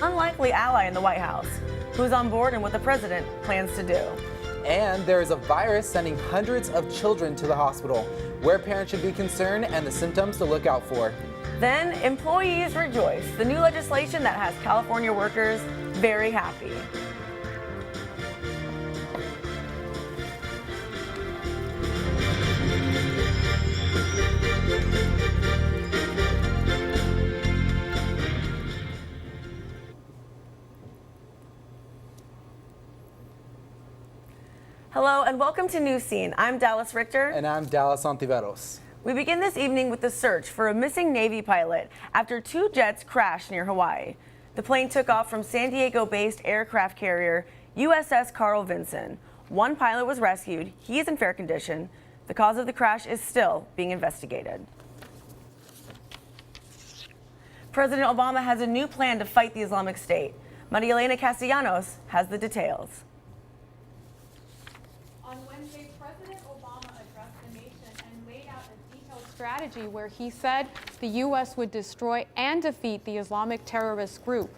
unlikely ally in the White House, who is on board in what the president plans to do. And there is a virus sending hundreds of children to the hospital, where parents should be concerned and the symptoms to look out for. Then employees rejoice. The new legislation that has California workers very happy. Hello and welcome to Newscene. I'm Dallas Richter. And I'm Dallas Ontiveros. We begin this evening with the search for a missing Navy pilot after two jets crashed near Hawaii. The plane took off from San Diego-based aircraft carrier USS Carl Vinson. One pilot was rescued. He is in fair condition. The cause of the crash is still being investigated. President Obama has a new plan to fight the Islamic State. Maria Elena Castellanos has the details. On Wednesday, President Obama addressed the nation and laid out a detailed strategy where he said the U.S. would destroy and defeat the Islamic terrorist group.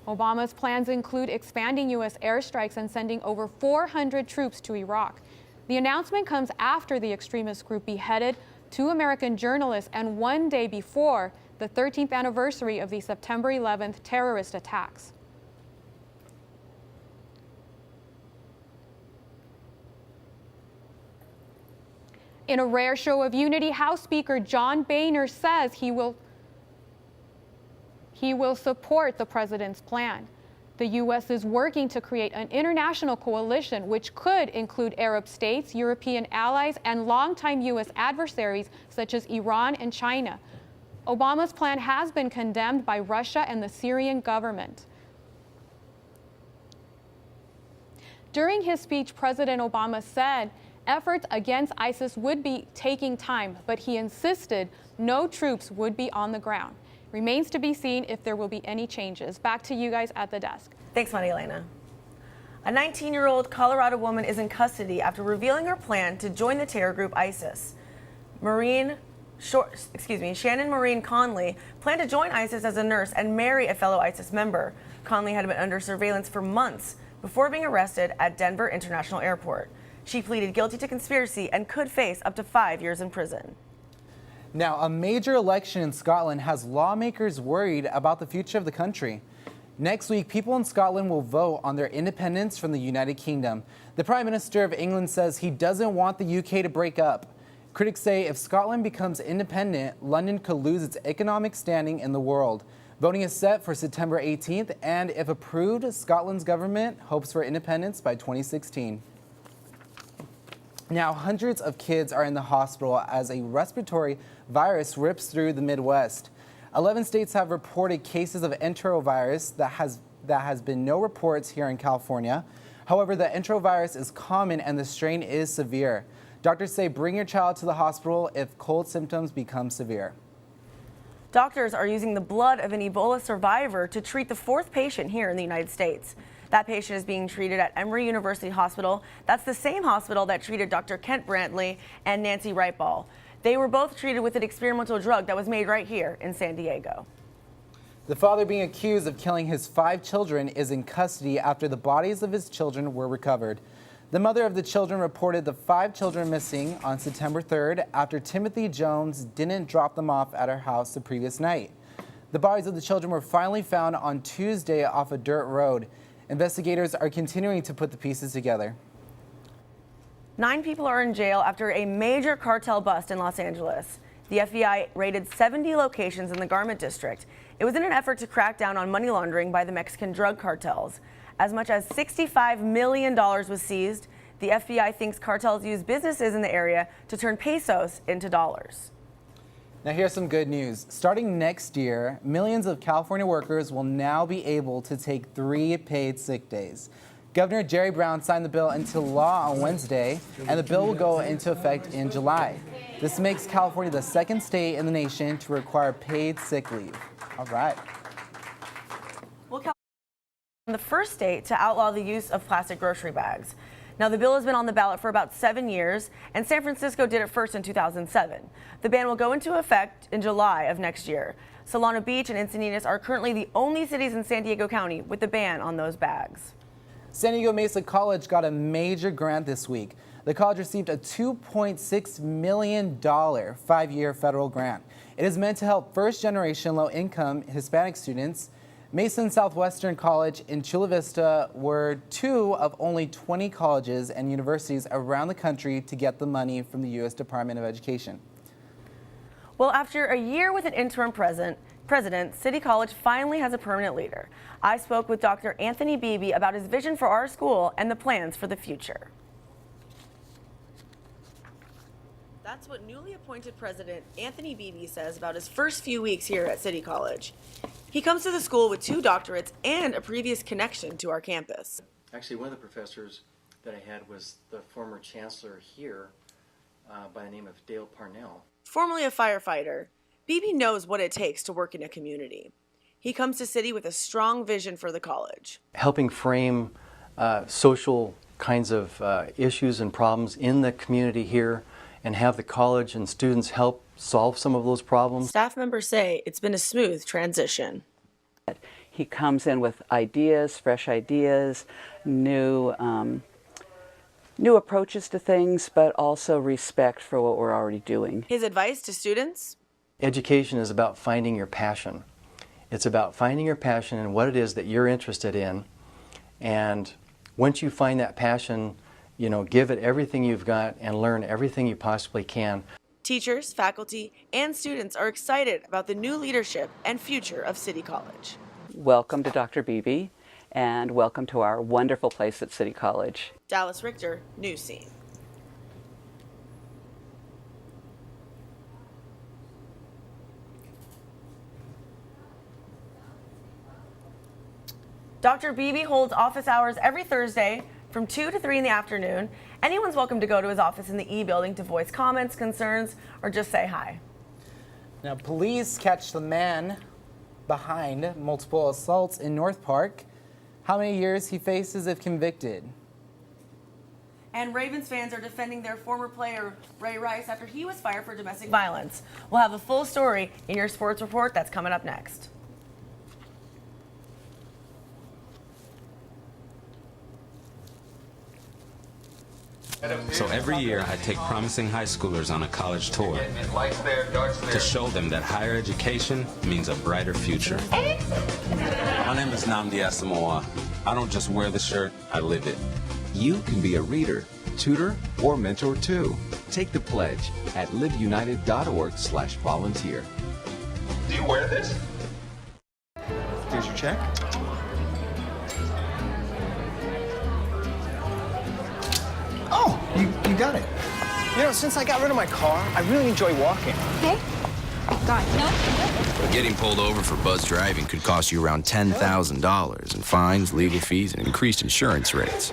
Obama's plans include expanding U.S. airstrikes and sending over 400 troops to Iraq. The announcement comes after the extremist group beheaded two American journalists and one day before the 13th anniversary of the September 11th terrorist attacks. In a rare show of unity, House Speaker John Boehner says he will support the president's plan. The U.S. is working to create an international coalition which could include Arab states, European allies, and longtime U.S. adversaries such as Iran and China. Obama's plan has been condemned by Russia and the Syrian government. During his speech, President Obama said efforts against ISIS would be taking time, but he insisted no troops would be on the ground. Remains to be seen if there will be any changes. Back to you guys at the desk. Thanks, Maria Elena. A 19-year-old Colorado woman is in custody after revealing her plan to join the terror group ISIS. Shannon Maureen Conley planned to join ISIS as a nurse and marry a fellow ISIS member. Conley had been under surveillance for months before being arrested at Denver International Airport. She pleaded guilty to conspiracy and could face up to 5 years in prison. Now, a major election in Scotland has lawmakers worried about the future of the country. Next week, people in Scotland will vote on their independence from the United Kingdom. The Prime Minister of England says he doesn't want the UK to break up. Critics say if Scotland becomes independent, London could lose its economic standing in the world. Voting is set for September 18th, and if approved, Scotland's government hopes for independence by 2016. Now, hundreds of kids are in the hospital as a respiratory virus rips through the Midwest. 11 states have reported cases of enterovirus. That has been no reports here in California. However, the enterovirus is common and the strain is severe. Doctors say bring your child to the hospital if cold symptoms become severe. Doctors are using the blood of an Ebola survivor to treat the fourth patient here in the United States. That patient is being treated at Emory University Hospital. That's the same hospital that treated Dr. Kent Brantley and Nancy Wrightball. They were both treated with an experimental drug that was made right here in San Diego. The father being accused of killing his 5 children is in custody after the bodies of his children were recovered. The mother of the children reported the 5 children missing on September 3rd after Timothy Jones didn't drop them off at her house the previous night. The bodies of the children were finally found on Tuesday off a dirt road. Investigators are continuing to put the pieces together. 9 people are in jail after a major cartel bust in Los Angeles. The FBI raided 70 locations in the Garment District. It was in an effort to crack down on money laundering by the Mexican drug cartels. As much as $65 million was seized. The FBI thinks cartels use businesses in the area to turn pesos into dollars. Now here's some good news. Starting next year, millions of California workers will now be able to take 3 paid sick days. Governor Jerry Brown signed the bill into law on Wednesday, and the bill will go into effect in July. This makes California the second state in the nation to require paid sick leave. All right. Well, California is the first state to outlaw the use of plastic grocery bags. Now, the bill has been on the ballot for about 7 years, and San Francisco did it first in 2007. The ban will go into effect in July of next year. Solana Beach and Encinitas are currently the only cities in San Diego County with the ban on those bags. San Diego Mesa College got a major grant this week. The college received a $2.6 million 5-year federal grant. It is meant to help first-generation low-income Hispanic students. Mesa and Southwestern College in Chula Vista were 2 of only 20 colleges and universities around the country to get the money from the U.S. Department of Education. Well, after a year with an interim president, City College finally has a permanent leader. I spoke with Dr. Anthony Beebe about his vision for our school and the plans for the future. That's what newly appointed President Anthony Beebe says about his first few weeks here at City College. He comes to the school with 2 doctorates and a previous connection to our campus. Actually, one of the professors that I had was the former chancellor here by the name of Dale Parnell. Formerly a firefighter, Beebe knows what it takes to work in a community. He comes to City with a strong vision for the college. Helping frame social kinds of issues and problems in the community here and have the college and students help solve some of those problems. Staff members say it's been a smooth transition. He comes in with ideas, fresh ideas, new approaches to things, but also respect for what we're already doing. His advice to students? Education is about finding your passion. It's about finding your passion and what it is that you're interested in. And once you find that passion, you know, give it everything you've got and learn everything you possibly can. Teachers, faculty, and students are excited about the new leadership and future of City College. Welcome to Dr. Beebe, and welcome to our wonderful place at City College. Dallas Richter, Newscene. Dr. Beebe holds office hours every Thursday from 2 to 3 in the afternoon. Anyone's welcome to go to his office in the E building to voice comments, concerns, or just say hi. Now, police catch the man behind multiple assaults in North Park. How many years he faces if convicted? And Ravens fans are defending their former player, Ray Rice, after he was fired for domestic violence. We'll have a full story in your sports report that's coming up next. So every year I take promising high schoolers on a college tour to show them that higher education means a brighter future. My name is Nnamdi Asamoah. I don't just wear the shirt, I live it. You can be a reader, tutor, or mentor too. Take the pledge at liveunited.org/volunteer. Do you wear this? Here's your check. Oh, you got it. You know, since I got rid of my car, I really enjoy walking. Okay. Got it. No? Getting pulled over for buzz driving could cost you around $10,000 in fines, legal fees, and increased insurance rates.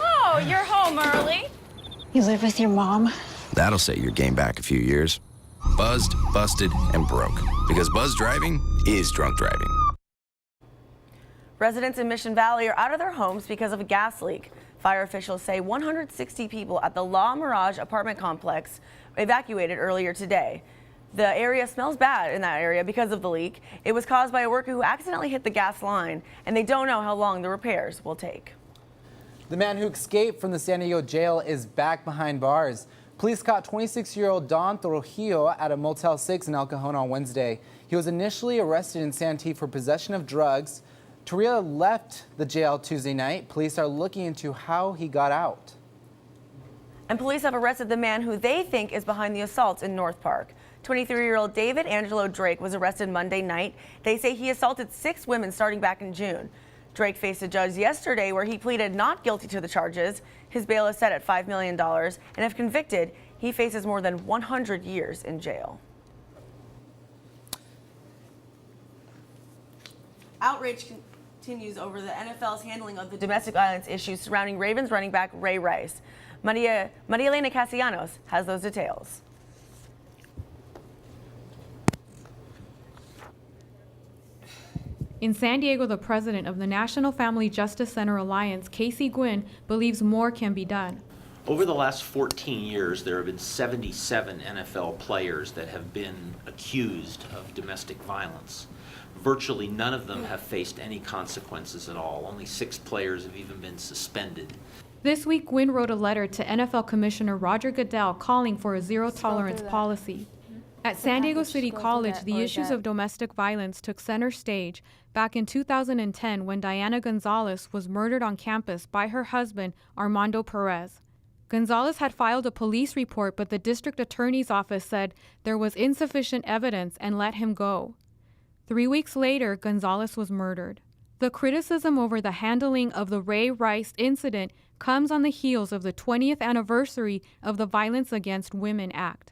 Oh, you're home early. You live with your mom? That'll set your game back a few years. Buzzed, busted, and broke. Because buzz driving is drunk driving. Residents in Mission Valley are out of their homes because of a gas leak. Fire officials say 160 people at the La Mirage apartment complex evacuated earlier today. The area smells bad in that area because of the leak. It was caused by a worker who accidentally hit the gas line, and they don't know how long the repairs will take. The man who escaped from the San Diego jail is back behind bars. Police caught 26-year-old Don Trujillo at a Motel 6 in El Cajon on Wednesday. He was initially arrested in Santee for possession of drugs. Trujillo left the jail Tuesday night. Police are looking into how he got out. And police have arrested the man who they think is behind the assaults in North Park. 23-year-old David Angelo Drake was arrested Monday night. They say he assaulted 6 women starting back in June. Drake faced a judge yesterday where he pleaded not guilty to the charges. His bail is set at $5 million, and if convicted, he faces more than 100 years in jail. Outrage continues over the NFL's handling of the domestic violence issues surrounding Ravens running back Ray Rice. Maria Elena Castellanos has those details. In San Diego, the president of the National Family Justice Center Alliance, Casey Gwynn, believes more can be done. Over the last 14 years, there have been 77 NFL players that have been accused of domestic violence. Virtually none of them have faced any consequences at all. Only 6 players have even been suspended. This week, Gwynn wrote a letter to NFL Commissioner Roger Goodell calling for a zero-tolerance policy. At San Diego City College, the issues of domestic violence took center stage back in 2010 when Diana Gonzalez was murdered on campus by her husband, Armando Perez. Gonzalez had filed a police report, but the district attorney's office said there was insufficient evidence and let him go. 3 weeks later, Gonzalez was murdered. The criticism over the handling of the Ray Rice incident comes on the heels of the 20th anniversary of the Violence Against Women Act.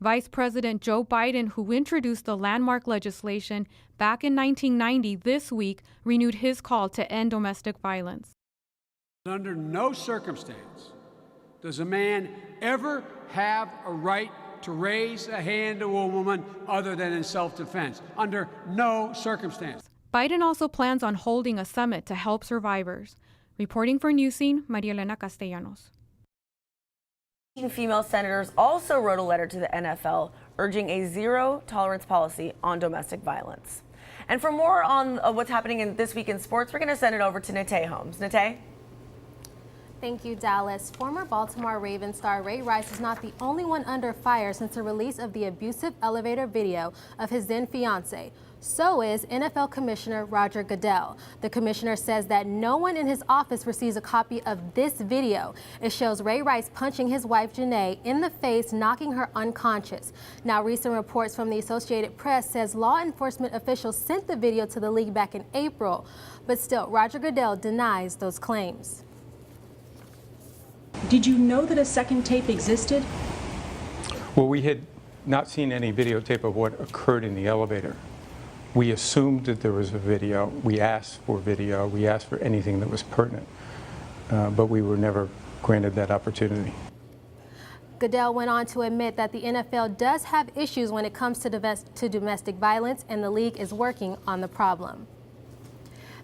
Vice President Joe Biden, who introduced the landmark legislation back in 1990, this week renewed his call to end domestic violence. Under no circumstance does a man ever have a right to raise a hand to a woman other than in self-defense. Under no circumstance. Biden also plans on holding a summit to help survivors. Reporting for Newscene, Maria Elena Castellanos. Female senators also wrote a letter to the NFL urging a zero-tolerance policy on domestic violence. And for more on what's happening this week in sports, we're going to send it over to Nate Holmes. Nate? Thank you, Dallas. Former Baltimore Ravens star Ray Rice is not the only one under fire since the release of the abusive elevator video of his then fiancée. So is NFL Commissioner Roger Goodell. The commissioner says that no one in his office receives a copy of this video. It shows Ray Rice punching his wife Janae in the face, knocking her unconscious. Now, recent reports from the Associated Press says law enforcement officials sent the video to the league back in April. But still, Roger Goodell denies those claims. Did you know that a second tape existed? Well, we had not seen any videotape of what occurred in the elevator. We assumed that there was a video. We asked for video. We asked for anything that was pertinent, but we were never granted that opportunity. Goodell went on to admit that the NFL does have issues when it comes to domestic violence, and the league is working on the problem.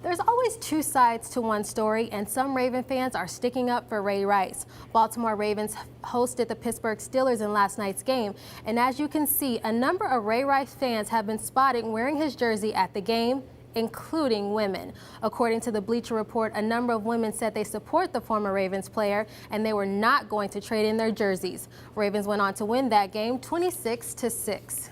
There's always two sides to one story, and some Raven fans are sticking up for Ray Rice. Baltimore Ravens hosted the Pittsburgh Steelers in last night's game, and as you can see, a number of Ray Rice fans have been spotted wearing his jersey at the game, including women. According to the Bleacher Report, a number of women said they support the former Ravens player, and they were not going to trade in their jerseys. Ravens went on to win that game 26-6.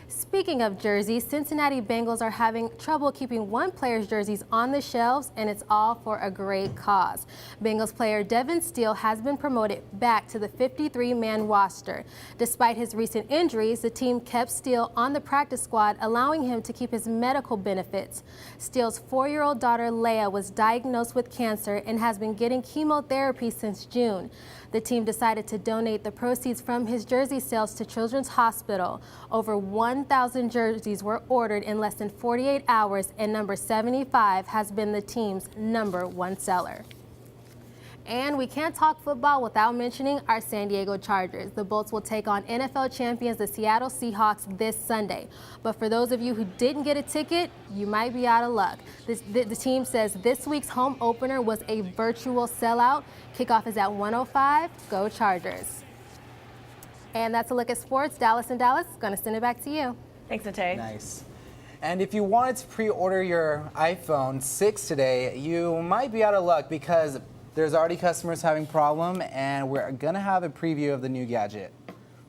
Speaking of jerseys, Cincinnati Bengals are having trouble keeping one player's jerseys on the shelves, and it's all for a great cause. Bengals player Devin Steele has been promoted back to the 53-man roster. Despite his recent injuries, the team kept Steele on the practice squad, allowing him to keep his medical benefits. Steele's 4-year-old daughter Leia was diagnosed with cancer and has been getting chemotherapy since June. The team decided to donate the proceeds from his jersey sales to Children's Hospital. Over 1,000 jerseys were ordered in less than 48 hours, and number 75 has been the team's #1 seller. And we can't talk football without mentioning our San Diego Chargers. The Bolts will take on NFL champions, the Seattle Seahawks, this Sunday. But for those of you who didn't get a ticket, you might be out of luck. The team says this week's home opener was a virtual sellout. Kickoff is at 1:05. Go Chargers. And that's a look at sports. Dallas and Dallas, going to send it back to you. Thanks, Nate. Nice. And if you wanted to pre-order your iPhone 6 today, you might be out of luck because there's already customers having problem, and we're going to have a preview of the new gadget.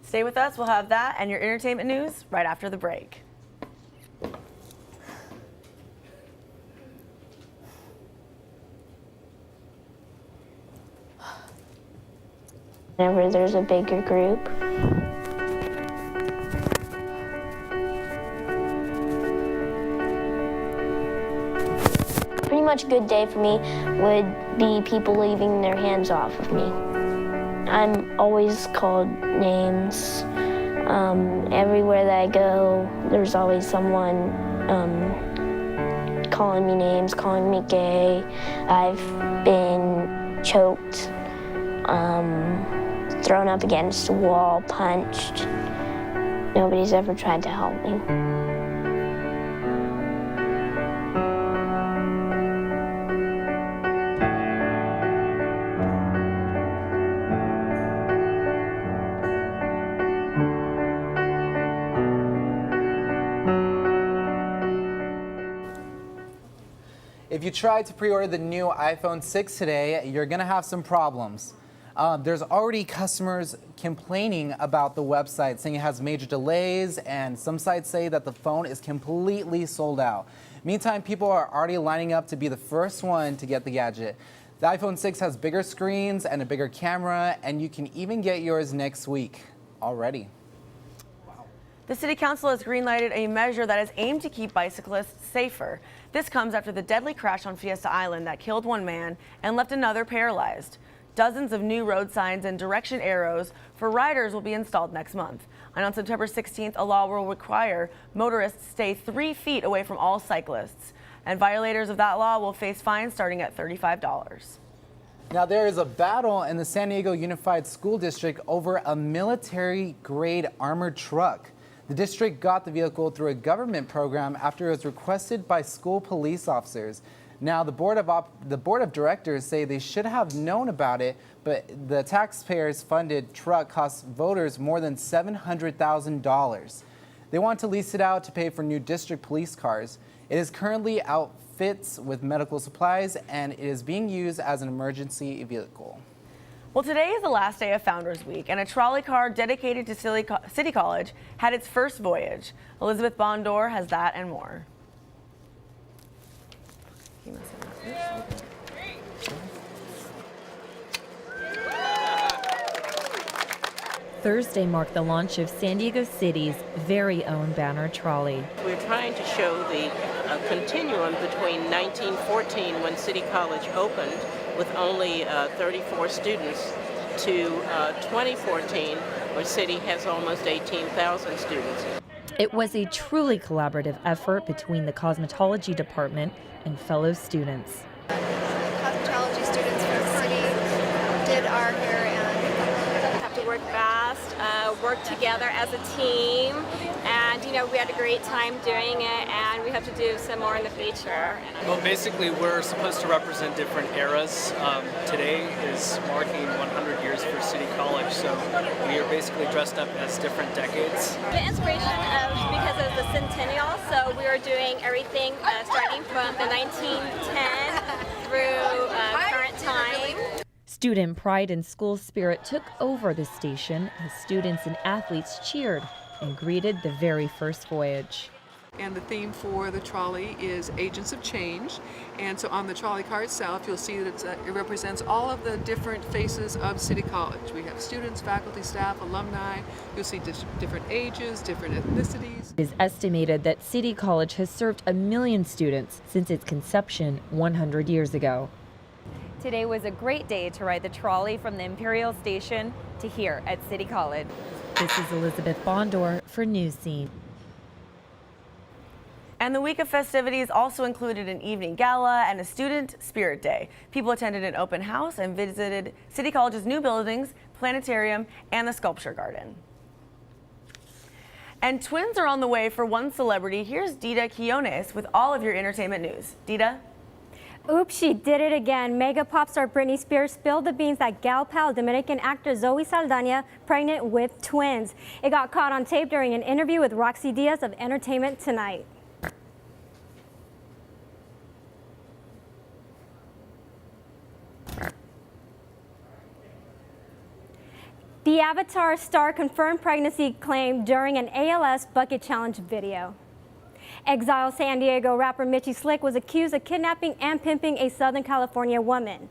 Stay with us. We'll have that and your entertainment news right after the break. Whenever there's a bigger group. Pretty much a good day for me would be people leaving their hands off of me. I'm always called names. Everywhere that I go, there's always someone calling me names, calling me gay. I've been choked, thrown up against a wall, punched. Nobody's ever tried to help me. if you try to pre-order the new iPhone 6 today, you're going to have some problems. There's already customers complaining about the website, saying it has major delays, and some sites say that the phone is completely sold out. Meantime, people are already lining up to be the first one to get the gadget. The iPhone 6 has bigger screens and a bigger camera, and you can even get yours next week already. The City Council has greenlighted a measure that is aimed to keep bicyclists safer. This comes after the deadly crash on Fiesta Island that killed one man and left another paralyzed. Dozens of new road signs and direction arrows for riders will be installed next month. And on September 16th, a law will require motorists stay 3 feet away from all cyclists. And violators of that law will face fines starting at $35. Now, there is a battle in the San Diego Unified School District over a military-grade armored truck. The district got the vehicle through a government program after it was requested by school police officers. Now, the board of directors say they should have known about it, but the taxpayers-funded truck costs voters more than $700,000. They want to lease it out to pay for new district police cars. It is currently outfits with medical supplies, and it is being used as an emergency vehicle. Well, today is the last day of Founders Week, and a trolley car dedicated to City College had its first voyage. Elizabeth Bondor has that and more. Thursday marked the launch of San Diego City's very own banner trolley. We're trying to show the continuum between 1914, when City College opened with only 34 students, to 2014, where City has almost 18,000 students. It was a truly collaborative effort between the cosmetology department and fellow students. Cosmetology students from the city did our hair, and we have to work fast, work together as a team, and we had a great time doing it, and we hope to do some more in the future. Well, basically we're supposed to represent different eras. Today is marking 100 years for City College, so we are basically dressed up as different decades. The inspiration because of the centennial, so we are doing everything starting from the 1910 through current time. Student pride and school spirit took over the station as students and athletes cheered and greeted the very first voyage. And the theme for the trolley is Agents of Change. And so on the trolley car itself, you'll see that it represents all of the different faces of City College. We have students, faculty, staff, alumni. You'll see different ages, different ethnicities. It is estimated that City College has served 1 million students since its conception 100 years ago. Today was a great day to ride the trolley from the Imperial Station to here at City College. This is Elizabeth Bondor for Newscene. And the week of festivities also included an evening gala and a student spirit day. People attended an open house and visited City College's new buildings, planetarium, and the sculpture garden. And twins are on the way for one celebrity. Here's Dita Quiones with all of your entertainment news. Dita? Oops, she did it again. Mega pop star Britney Spears spilled the beans that gal pal Dominican actor Zoe Saldana pregnant with twins. It got caught on tape during an interview with Roxy Diaz of Entertainment Tonight. The Avatar star confirmed pregnancy claim during an ALS Bucket Challenge video. Exiled San Diego rapper Mitchie Slick was accused of kidnapping and pimping a Southern California woman.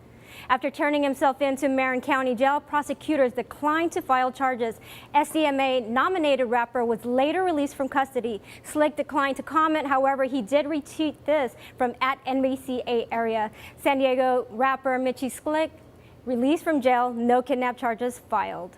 After turning himself into Marin County Jail, prosecutors declined to file charges. SDMA-nominated rapper was later released from custody. Slick declined to comment, however, he did retweet this from @NBCA area. San Diego rapper Mitchie Slick released from jail, no kidnap charges filed.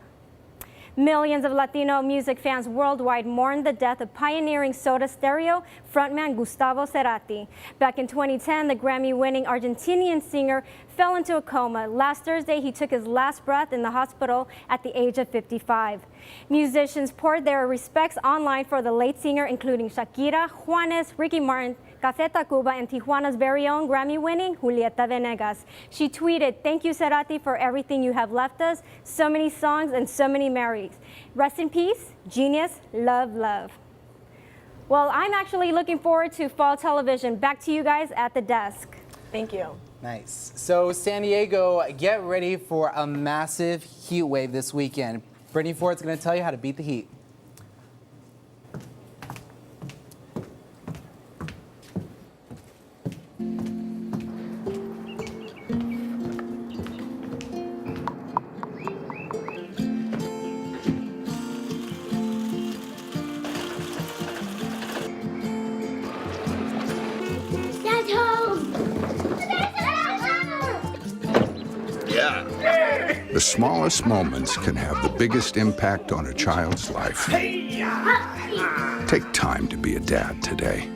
Millions of Latino music fans worldwide mourned the death of pioneering Soda Stereo frontman Gustavo Cerati. Back in 2010, the Grammy-winning Argentinian singer fell into a coma. Last Thursday, he took his last breath in the hospital at the age of 55. Musicians poured their respects online for the late singer, including Shakira, Juanes, Ricky Martin, Café Tacuba, and Tijuana's very own Grammy-winning Julieta Venegas. She tweeted, "Thank you, Cerati, for everything you have left us. So many songs and so many memories. Rest in peace, genius, love, love." Well, I'm actually looking forward to fall television. Back to you guys at the desk. Thank you. Nice. So San Diego, get ready for a massive heat wave this weekend. Brittany Ford's going to tell you how to beat the heat. The smallest moments can have the biggest impact on a child's life. Take time to be a dad today.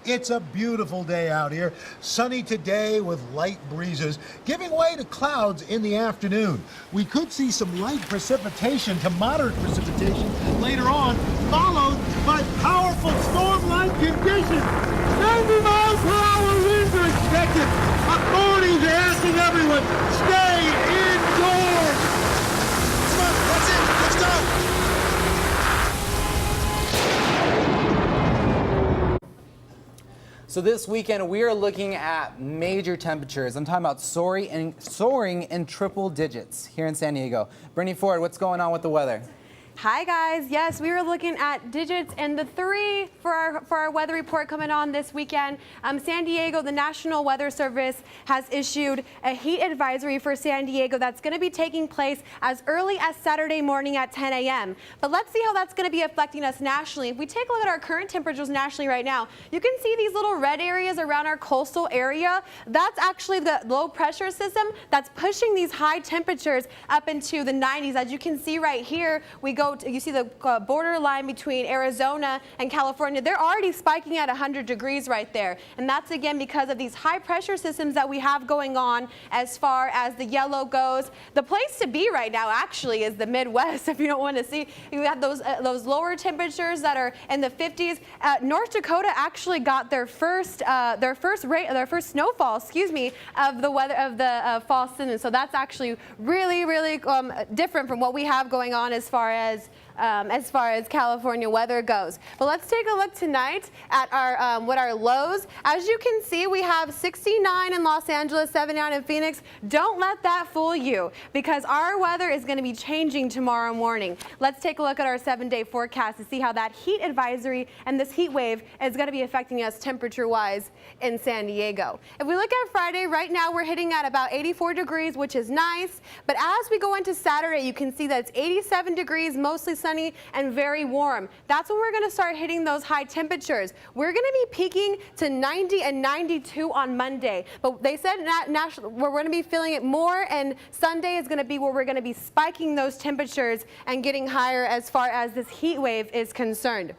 It's a beautiful day out here. Sunny today with light breezes, giving way to clouds in the afternoon. We could see some light precipitation to moderate precipitation later on, followed by powerful storm-like conditions. 90 miles per hour winds are expected. Authorities are asking everyone, stay indoors. Come on, that's it. Let's go. So this weekend, we are looking at major temperatures. I'm talking about soaring in triple digits here in San Diego. Brittany Ford, what's going on with the weather? Hi guys, yes, we were looking at digits in the 3 for our weather report coming on this weekend. San Diego, the National Weather Service has issued a heat advisory for San Diego that's going to be taking place as early as Saturday morning at 10 a.m. But let's see how that's going to be affecting us nationally. If we take a look at our current temperatures nationally right now, you can see these little red areas around our coastal area. That's actually the low pressure system that's pushing these high temperatures up into the 90s. As you can see right here, you see the border line between Arizona and California. They're already spiking at 100 degrees right there. And that's again because of these high pressure systems that we have going on as far as the yellow goes. The place to be right now actually is the Midwest. If you don't want to see, you have those lower temperatures that are in the 50s. North Dakota actually got their first snowfall, of the fall season. So that's actually really different from what we have going on as far as California weather goes. But let's take a look tonight at our lows. As you can see, we have 69 in Los Angeles, 79 in Phoenix. Don't let that fool you, because our weather is going to be changing tomorrow morning. Let's take a look at our 7-day forecast to see how that heat advisory and this heat wave is going to be affecting us temperature-wise in San Diego. If we look at Friday, right now we're hitting at about 84 degrees, which is nice. But as we go into Saturday, you can see that it's 87 degrees, mostly sunny and very warm. That's when we're going to start hitting those high temperatures. We're going to be peaking to 90 and 92 on Monday, but they said we're going to be feeling it more, and Sunday is going to be where we're going to be spiking those temperatures and getting higher as far as this heat wave is concerned.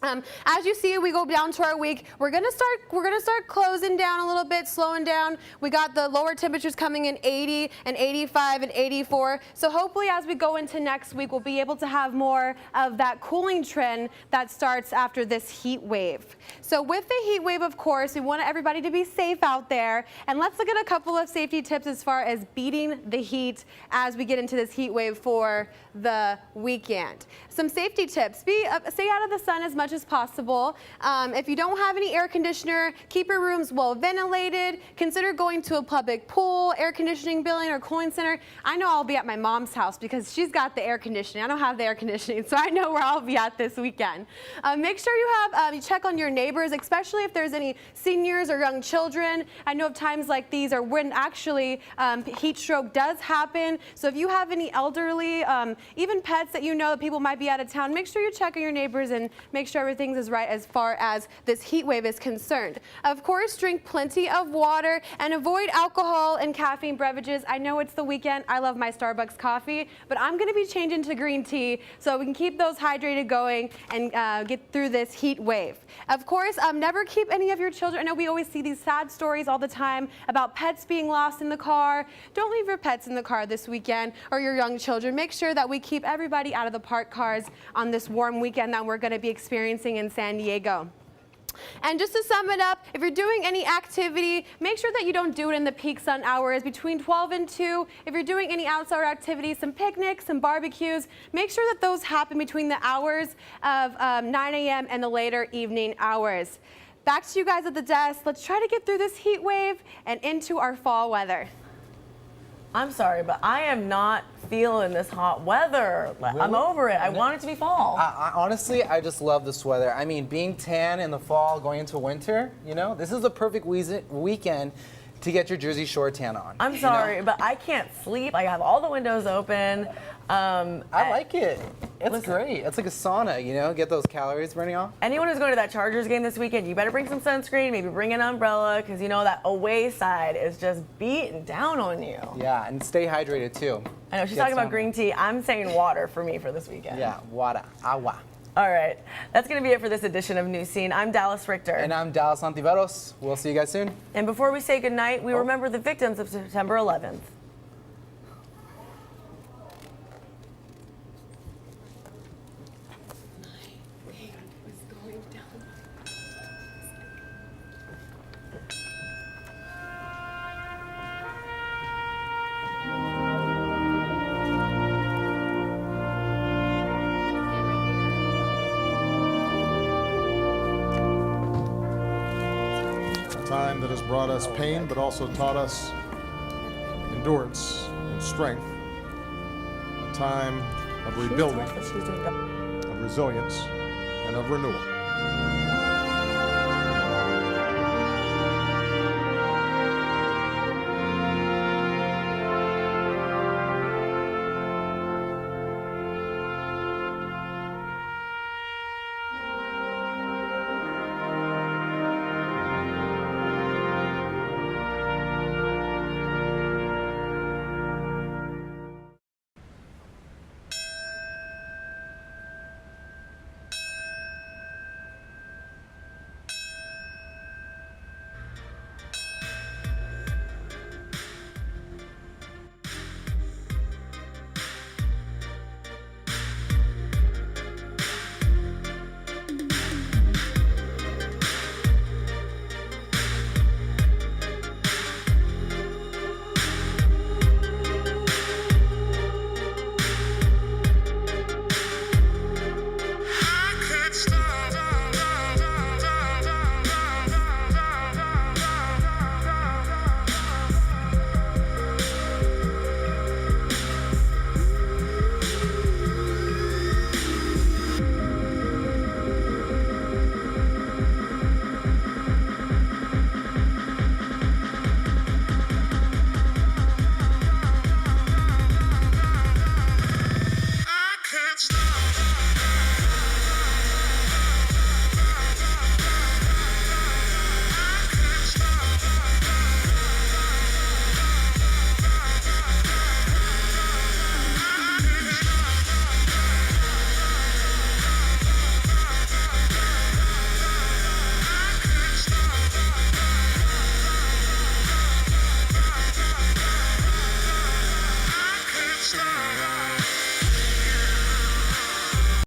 As you see, we go down to our week. We're gonna start closing down a little bit, slowing down. We got the lower temperatures coming in 80 and 85 and 84. So hopefully, as we go into next week, we'll be able to have more of that cooling trend that starts after this heat wave. So with the heat wave, of course, we want everybody to be safe out there. And let's look at a couple of safety tips as far as beating the heat as we get into this heat wave for the weekend. Some safety tips: stay out of the sun as much as possible. If you don't have any air conditioner, keep your rooms well ventilated. Consider going to a public pool, air conditioning building, or cooling center. I know I'll be at my mom's house because she's got the air conditioning. I don't have the air conditioning, so I know where I'll be at this weekend. Make sure you check on your neighbors, especially if there's any seniors or young children. I know of times like these are when actually heat stroke does happen. So if you have any elderly, even pets that you know that people might be out of town, make sure you check on your neighbors and make sure everything is right as far as this heat wave is concerned. Of course, drink plenty of water and avoid alcohol and caffeine beverages. I know it's the weekend. I love my Starbucks coffee, but I'm going to be changing to green tea so we can keep those hydrated going and get through this heat wave. Of course, never keep any of your children. I know we always see these sad stories all the time about pets being lost in the car. Don't leave your pets in the car this weekend or your young children. Make sure that we keep everybody out of the parked cars on this warm weekend that we're going to be experiencing in San Diego. And just to sum it up, if you're doing any activity, make sure that you don't do it in the peak sun hours between 12 and 2. If you're doing any outside activities, some picnics, some barbecues, make sure that those happen between the hours of 9 a.m. and the later evening hours. back to you guys at the desk. Let's try to get through this heat wave and into our fall weather. I'm sorry, but I am not feeling this hot weather. I'm over it. I want it to be fall. Honestly, I just love this weather. I mean, being tan in the fall, going into winter, you know, this is the perfect weekend to get your Jersey Shore tan on. I'm sorry, but I can't sleep. I have all the windows open. I like it. It's great. It's like a sauna, you know, get those calories burning off. Anyone who's going to that Chargers game this weekend, you better bring some sunscreen, maybe bring an umbrella, because you know that away side is just beating down on you. Yeah, and stay hydrated too. I know, she's talking about green tea. I'm saying water for me for this weekend. Yeah, water, agua. All right, that's going to be it for this edition of Newscene. I'm Dallas Richter. And I'm Dallas Antiveros. We'll see you guys soon. And before we say goodnight, we remember the victims of September 11th. Time that has brought us pain, but also taught us endurance and strength. A time of rebuilding, of resilience, and of renewal.